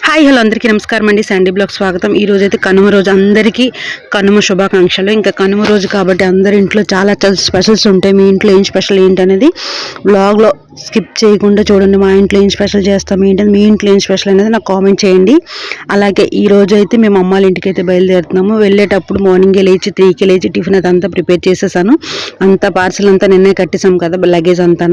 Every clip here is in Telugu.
హాయ్ హలో అందరికీ నమస్కారం అండి. శాండీ బ్లాగ్ స్వాగతం. ఈ రోజు అయితే కనుమ రోజు అందరికీ కనుమ శుభాకాంక్షలు. ఇంకా కనుమ రోజు కాబట్టి అందరి ఇంట్లో చాలా స్పెషల్స్ ఉంటాయి. మీ ఇంట్లో ఏం స్పెషల్ ఏంటి అనేది బ్లాగ్లో స్కిప్ చేయకుండా చూడండి. మా ఇంట్లో ఏం స్పెషల్ చేస్తాం ఏంటంటే మీ ఇంట్లో ఏం స్పెషల్ అనేది నాకు కామెంట్ చేయండి. అలాగే ఈ రోజు అయితే మేము అమ్మాళ్ళ ఇంటికి అయితే బయలుదేరుతున్నాము. వెళ్ళేటప్పుడు మార్నింగే లేచి 3కి లేచి టిఫిన్ అదంతా ప్రిపేర్ చేసేసాను. అంతా పార్సల్ అంతా నిన్నే కట్టేసాం కదా, లగేజ్ అంతా.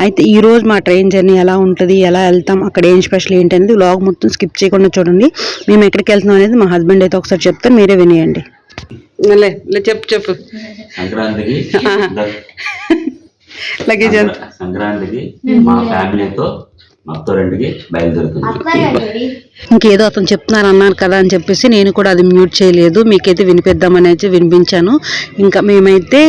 అయితే ఈ రోజు మా ట్రైన్ జర్నీ ఎలా ఉంటుంది, ఎలా వెళ్తాం, అక్కడ ఏం స్పెషల్ ఏంటి అనేది బ్లాగ్ మొత్తం స్కిప్ చేయకుండా చూడండి. మేము ఎక్కడికి వెళ్తున్నాం అనేది మా హస్బెండ్ అయితే ఒకసారి చెప్తాను, మీరే వినియండి. చెప్పు సంక్రాంతికి లగేజ్ సంక్రాంతికి మా ఫ్యామిలీతో మత్తోరింటికి బయలుదేరుతుంది. ఇంకేదో అతను చెప్తున్నారు అన్నారు కదా అని చెప్పేసి నేను కూడా అది మ్యూట్ చేయలేదు, మీకైతే వినిపిద్దామని అయితే వినిపించాను. ఇంకా మేమైతే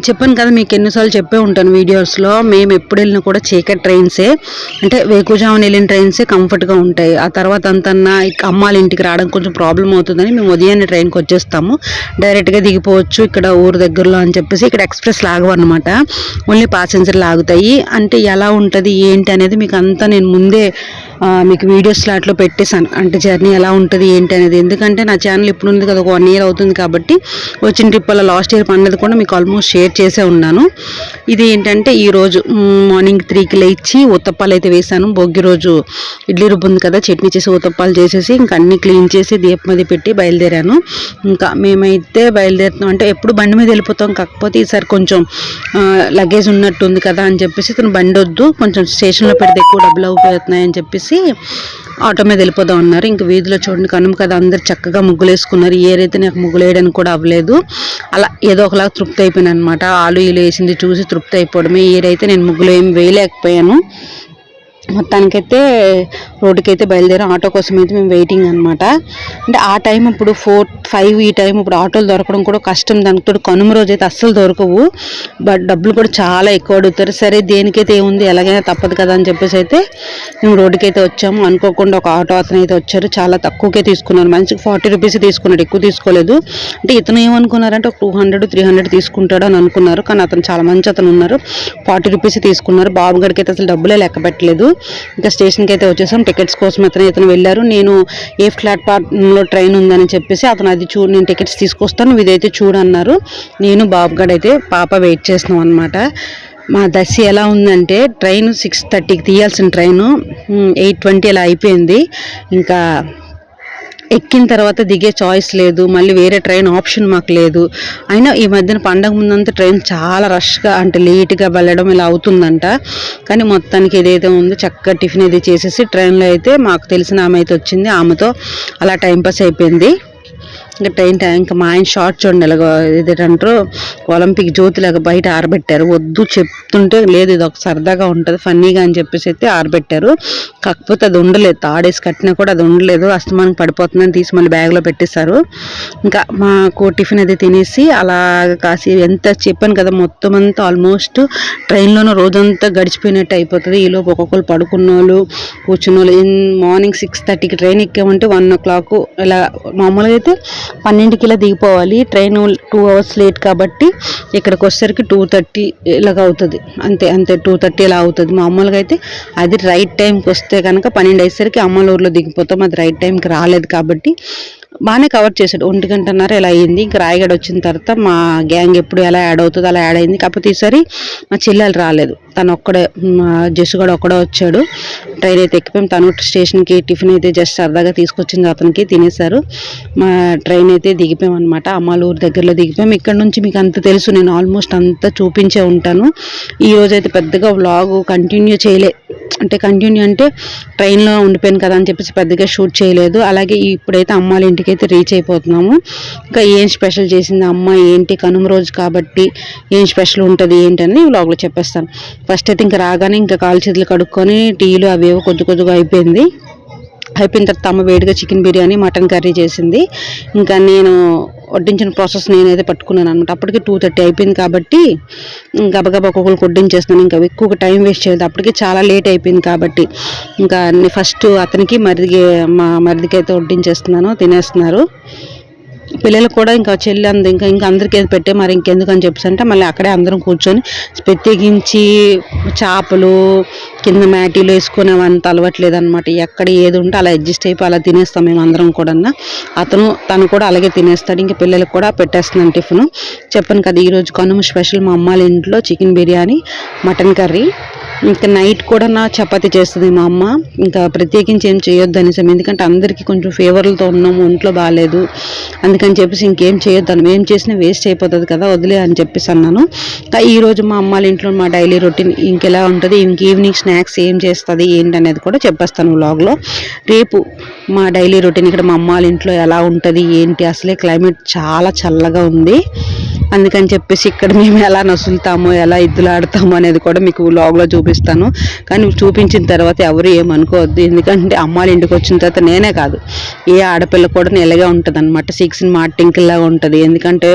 చెప్పాను కదా, మీకు ఎన్నిసార్లు చెప్పే ఉంటాను వీడియోస్లో, మేము ఎప్పుడు వెళ్ళినా కూడా చీకటి ట్రైన్సే, అంటే వేకుజామున వెళ్ళిన ట్రైన్సే కంఫర్ట్గా ఉంటాయి. ఆ తర్వాత అంతా అమ్మాళ్ళ ఇంటికి రావడం కొంచెం ప్రాబ్లం అవుతుందని మేము ఉదయాన్నే ట్రైన్కి వచ్చేస్తాము. డైరెక్ట్గా దిగిపోవచ్చు ఇక్కడ ఊరు దగ్గరలో అని చెప్పేసి. ఇక్కడ ఎక్స్ప్రెస్ లాగవు అనమాట, ఓన్లీ ప్యాసింజర్లు ఆగుతాయి. అంటే ఎలా ఉంటుంది ఏంటి అనేది మీకు అంతా నేను ముందే మీకు వీడియోస్ స్లాట్లో పెట్టేశాను, అంటే జర్నీ ఎలా ఉంటుంది ఏంటి అనేది. ఎందుకంటే నా ఛానల్ ఇప్పుడు ఉంది కదా, ఒక 1 year అవుతుంది కాబట్టి వచ్చిన ట్రిప్ వల్ల లాస్ట్ ఇయర్ పండుగ కూడా మీకు ఆల్మోస్ట్ షేర్ చేసే ఉన్నాను. ఇది ఏంటంటే ఈరోజు మార్నింగ్ 3కి లేచి ఉత్తప్పాలు అయితే వేసాను. భోగి రోజు ఇడ్లీ రుబ్బు ఉంది కదా, చట్నీ చేసి ఉత్తప్పాలు చేసేసి ఇంకా అన్నీ క్లీన్ చేసి దీపం అది పెట్టి బయలుదేరాను. ఇంకా మేమైతే బయలుదేరుతాం, అంటే ఎప్పుడు బండి మీద వెళ్ళిపోతాం, కాకపోతే ఈసారి కొంచెం లగేజ్ ఉన్నట్టుంది కదా అని చెప్పేసి ఇతను బండి వద్దు, కొంచెం స్టేషన్లో పెడితే ఎక్కువ డబ్బులు అయిపోతున్నాయని చెప్పేసి ఆటో మీద వెళ్ళిపోదాం అన్నారు. ఇంక వీధిలో చూడండి కనుమ కదా, అందరు చక్కగా ముగ్గులు వేసుకున్నారు. ఏరైతే నాకు ముగ్గులు వేయడానికి కూడా అవ్వలేదు, అలా ఏదో ఒకలాగా తృప్తి అయిపోయాను అనమాట. ఆలు ఈలు వేసింది చూసి తృప్తి అయిపోవడమే. ఏరైతే నేను ముగ్గులు ఏమి వేయలేకపోయాను. మొత్తానికైతే రోడ్డుకి అయితే బయలుదేరాం. ఆటో కోసం అయితే మేము వెయిటింగ్ అనమాట. అంటే ఆ టైం ఇప్పుడు 4-5 ఈ టైం ఇప్పుడు ఆటోలు దొరకడం కూడా కష్టం. దానితో కనుమ రోజు అయితే అస్సలు దొరకవు, బట్ డబ్బులు కూడా చాలా ఎక్కువ అడుగుతారు. సరే దేనికైతే ఏముంది, ఎలాగైనా తప్పదు కదా అని చెప్పేసి అయితే మేము రోడ్డుకి అయితే వచ్చాము. అనుకోకుండా ఒక ఆటో అతను అయితే వచ్చారు, చాలా తక్కువకే తీసుకున్నారు. మంచిగా 40 రూపీస్ తీసుకున్నాడు, ఎక్కువ తీసుకోలేదు. అంటే ఇతను ఏమనుకున్నారంటే ఒక 200-300 తీసుకుంటాడు అని అనుకున్నారు, కానీ అతను చాలా మంచి అతను ఉన్నారు. 40 రూపీస్ తీసుకున్నారు. బాబు గడికి అయితే అసలు డబ్బులే లెక్క పెట్టలేదు. ఇంకా స్టేషన్కి అయితే వచ్చేసాం. టికెట్స్ కోసం ఇతను వెళ్ళారు. నేను ఏ ప్లాట్ఫామ్లో ట్రైన్ ఉందని చెప్పేసి అతను అది నేను టికెట్స్ తీసుకొస్తాను, ఇదైతే చూడన్నారు. నేను బాబుగాడు అయితే పాప వెయిట్ చేస్తున్నాం అనమాట. మా దశ ఎలా ఉందంటే ట్రైన్ 6:30కి తీయాల్సిన ట్రైను 8:20 అలా అయిపోయింది. ఇంకా ఎక్కిన తర్వాత దిగే చాయిస్ లేదు, మళ్ళీ వేరే ట్రైన్ ఆప్షన్ మాకు లేదు. అయినా ఈ మధ్యన పండగ ముందంతా ట్రైన్ చాలా రష్గా, అంటే లేట్గా వెళ్ళడం ఇలా అవుతుందంట. కానీ మొత్తానికి ఏదైతే ఉందో చక్కగా టిఫిన్ అది చేసేసి ట్రైన్లో అయితే మాకు తెలిసిన ఆమె అయితే వచ్చింది, ఆమెతో అలా టైంపాస్ అయిపోయింది. ఇంకా ట్రైన్ టైం ఇంకా మా ఆయన షార్ట్ చూడండి, ఇలాగ ఇదేంటారు ఒలింపిక్ జ్యోతిలాగా బయట ఆరబెట్టారు. వద్దు చెప్తుంటే లేదు, ఇది ఒక సరదాగా ఉంటుంది ఫన్నీగా అని చెప్పేసి అయితే ఆరబెట్టారు. కాకపోతే అది ఉండలేదు, తాడేసి కట్టినా కూడా అది ఉండలేదు, అస్తమానం పడిపోతుందని తీసి మళ్ళీ బ్యాగ్లో పెట్టేశారు. ఇంకా మాకు టిఫిన్ అది తినేసి అలా కాసి ఎంత చెప్పాను కదా, మొత్తం అంతా ఆల్మోస్ట్ ట్రైన్లోనూ రోజంతా గడిచిపోయినట్టు అయిపోతుంది. ఈలోపు ఒక్కొక్కరు పడుకున్న వాళ్ళు కూర్చున్న వాళ్ళు. మార్నింగ్ 6:30కి ట్రైన్ ఎక్కామంటే 1 o'clock ఇలా, మామూలుగా అయితే 12కి ఇలా దిగిపోవాలి. ట్రైన్ 2 hours లేట్ కాబట్టి ఇక్కడికి వచ్చేసరికి 2:30 ఇలాగ అవుతుంది, అంతే 2:30 ఇలా అవుతుంది. మామూలుగా అయితే అది రైట్ టైంకి వస్తే కనుక 12 అయ్యేసరికి అమ్మలూరులో దిగిపోతాం. అది రైట్ టైంకి రాలేదు కాబట్టి బాగానే కవర్ చేశాడు. 1:30 ఇలా అయ్యింది. ఇంకా రాయగడ వచ్చిన తర్వాత మా గ్యాంగ్ ఎప్పుడు ఎలా యాడ్ అవుతుందో అలా యాడ్ అయింది. కాకపోతే ఈసారి మా చెల్లెలు రాలేదు, తను ఒక్కడే, మా జస్సుగడ ఒక్కడే వచ్చాడు. ట్రైన్ అయితే ఎక్కిపోయాం. తను స్టేషన్కి టిఫిన్ అయితే జస్ట్ సరదాగా తీసుకొచ్చింది, అతనికి తినేశారు. మా ట్రైన్ అయితే దిగిపోయాం అనమాట. అమ్మాలూరు దగ్గరలో దిగిపోయాం. ఇక్కడ నుంచి మీకు అంత తెలుసు, నేను ఆల్మోస్ట్ అంతా చూపించే ఉంటాను. ఈరోజు అయితే పెద్దగా వ్లాగ్ కంటిన్యూ చేయలే, అంటే కంటిన్యూ అంటే ట్రైన్లో ఉండిపోయాను కదా అని చెప్పేసి పెద్దగా షూట్ చేయలేదు. అలాగే ఇప్పుడైతే అమ్మాళ్ళ ఇంటికి అయితే రీచ్ అయిపోతున్నాము. ఇంకా ఏం స్పెషల్ చేసింది అమ్మ ఏంటి, కనుమ రోజు కాబట్టి ఏం స్పెషల్ ఉంటుంది ఏంటని వ్లాగ్లో చెప్పేస్తాను. ఫస్ట్ అయితే ఇంకా రాగానే ఇంకా కాలు చేతులు కడుక్కొని టీలు అవేవో కొద్దిగా అయిపోయిన తర్వాత అమ్మ వేడిగా చికెన్ బిర్యానీ మటన్ కర్రీ చేసింది. ఇంకా నేను వడ్డించిన ప్రాసెస్ నేనైతే పట్టుకున్నాను అనమాట. అప్పటికి 2:30 అయిపోయింది కాబట్టి గబగబా ఒక్కొక్కరికి వడ్డించేస్తున్నాను. ఇంకా ఎక్కువ టైం వేస్ట్ చేయలేదు, అప్పటికి చాలా లేట్ అయిపోయింది కాబట్టి. ఇంకా ఫస్ట్ అతనికి మా మరిదికి అయితే వడ్డించేస్తున్నాను, తినేస్తున్నారు. పిల్లలు కూడా ఇంకా చెల్లి అంది ఇంకా అందరికీ పెట్టే మరి ఇంకెందుకు అని చెప్పేసి అంటే మళ్ళీ అక్కడే అందరం కూర్చొని ప్రత్యేకించి చేపలు కింద మ్యాటీలో వేసుకునేవంత అలవట్లేదు అనమాట. ఎక్కడ ఏది ఉంటే అలా అడ్జస్ట్ అయిపోయి అలా తినేస్తాం మేము అందరం కూడా. తను కూడా అలాగే తినేస్తాడు. ఇంకా పిల్లలకు కూడా పెట్టేస్తున్నాను టిఫిన్. చెప్పాను కదా ఈరోజు కనుమ స్పెషల్ మా అమ్మాళ్ళ ఇంట్లో చికెన్ బిర్యానీ, మటన్ కర్రీ. ఇంకా నైట్ కూడా నా చపాతీ చేస్తుంది మా అమ్మ. ఇంకా ప్రత్యేకించి ఏం చేయొద్దు అనేసి, ఎందుకంటే అందరికీ కొంచెం ఫీవర్లతో ఉన్నాము, ఒంట్లో బాగాలేదు, అందుకని చెప్పేసి ఇంకేం చేయొద్దు, ఏం చేసినా వేస్ట్ అయిపోతుంది కదా, వదిలే అని చెప్పేసి అన్నాను. ఈరోజు మా అమ్మాళ్ళ ఇంట్లో మా డైలీ రొటీన్ ఇంకెలా ఉంటుంది, ఇంక ఈవినింగ్ స్నాక్స్ ఏం చేస్తుంది ఏంటి అనేది కూడా చెప్పేస్తాను వ్లాగ్లో. రేపు మా డైలీ రొటీన్ ఇక్కడ మా అమ్మాళ్ళ ఇంట్లో ఎలా ఉంటుంది ఏంటి, అసలే క్లైమేట్ చాలా చల్లగా ఉంది, అందుకని చెప్పేసి ఇక్కడ మేము ఎలా నసులుతామో ఎలా ఇద్దులాడతామో అనేది కూడా మీకు వ్లాగ్లో చూపిస్తాను. కానీ చూపించిన తర్వాత ఎవరు ఏమనుకోవద్దు, ఎందుకంటే అమ్మాళ్ళ ఇంటికి వచ్చిన తర్వాత నేనే కాదు ఏ ఆడపిల్ల కూడా ఇలాగే ఉంటుంది అనమాట. 6 మార్టింకిల్లాగా ఉంటుంది. ఎందుకంటే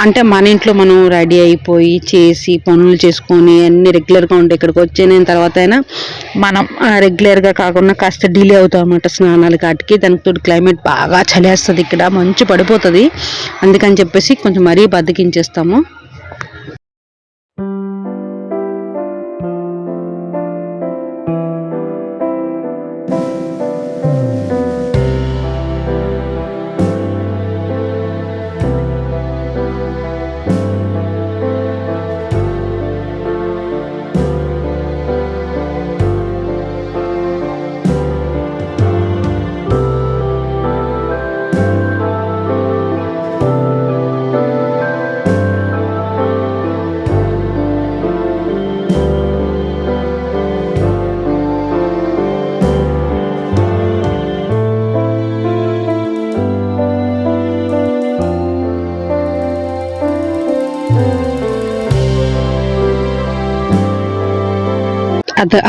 అంటే మన ఇంట్లో మనం రెడీ అయిపోయి చేసి పనులు చేసుకొని అన్నీ రెగ్యులర్గా ఉంటాయి. ఇక్కడికి వచ్చేన తర్వాత అయినా మనం రెగ్యులర్గా కాకుండా కాస్త డిలే అవుతాం అన్నమాట స్నానాలు కాటికి. దానికి క్లైమేట్ బాగా చలేస్తుంది, ఇక్కడ మంచు పడిపోతుంది, అందుకని చెప్పేసి కొంచెం మరీ బద్దకించేస్తాము.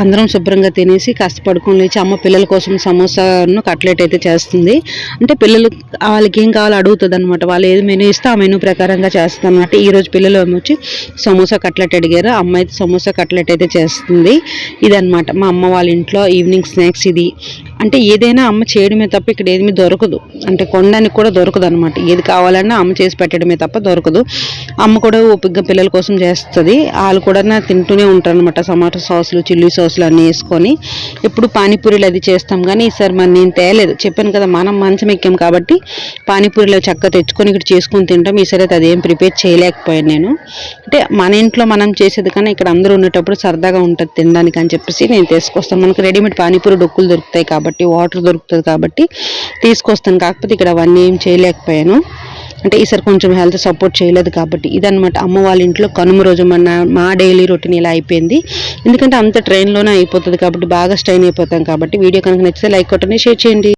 అందరం శుభ్రంగా తినేసి కాస్త పడుకొని లేచి అమ్మ పిల్లల కోసం సమోసాను కట్లెట్ అయితే చేస్తుంది. అంటే పిల్లలు వాళ్ళకి ఏం కావాలో అడుగుతుంది అనమాట. వాళ్ళు ఏది మెనూ ఇస్తే ఆ మెనూ ప్రకారంగా చేస్తాను అనమాట. ఈరోజు పిల్లలు వచ్చి సమోసా కట్లెట్ అడిగారు, అమ్మ అయితే సమోసా కట్లెట్ అయితే చేస్తుంది. ఇదనమాట మా అమ్మ వాళ్ళ ఇంట్లో ఈవినింగ్ స్నాక్స్. ఇది అంటే ఏదైనా అమ్మ చేయడమే తప్ప ఇక్కడ ఏమీ దొరకదు, అంటే కొనడానికి కూడా దొరకదు అనమాట. ఏది కావాలన్నా అమ్మ చేసి పెట్టడమే తప్ప దొరకదు. అమ్మ కూడా ఓపికగా పిల్లల కోసం చేస్తుంది. వాళ్ళు కూడా తింటూనే ఉంటారు అనమాట. టమాటో సాసులు, చిల్లీ సాసులు అన్నీ వేసుకొని. ఇప్పుడు పానీపూరీలు అది చేస్తాం, కానీ ఈసారి మరి నేను తేలేదు. చెప్పాను కదా మనం మంచం ఎక్కాం కాబట్టి పానీపూరీలు చక్కగా తెచ్చుకొని ఇక్కడ చేసుకొని తింటాం. ఈసారి అయితే అదేం ప్రిపేర్ చేయలేకపోయాను నేను. అంటే మన ఇంట్లో మనం చేసేది కానీ ఇక్కడ అందరూ ఉండేటప్పుడు సరదాగా ఉంటుంది తినడానికి అని చెప్పేసి నేను తీసుకొస్తాను. మనకు రెడీమేడ్ పానీపూరి డొక్కులు దొరుకుతాయి కాబట్టి, వాటర్ దొరుకుతుంది కాబట్టి తీసుకొస్తాను. కాకపోతే ఇక్కడ అవన్నీ ఏం చేయలేకపోయాను, అంటే ఈసారి కొంచెం హెల్త్ సపోర్ట్ చేయలేదు కాబట్టి. ఇదనమాట అమ్మ వాళ్ళ ఇంట్లో కనుమ రోజు మా డైలీ రొటీన్ ఇలా అయిపోయింది. ఎందుకంటే అంత ట్రైన్లోనే అయిపోతుంది కాబట్టి బాగా స్ట్రెయిన్ అయిపోతాం కాబట్టి. వీడియో కనుక నచ్చితే లైక్ కొట్టండి, షేర్ చేయండి.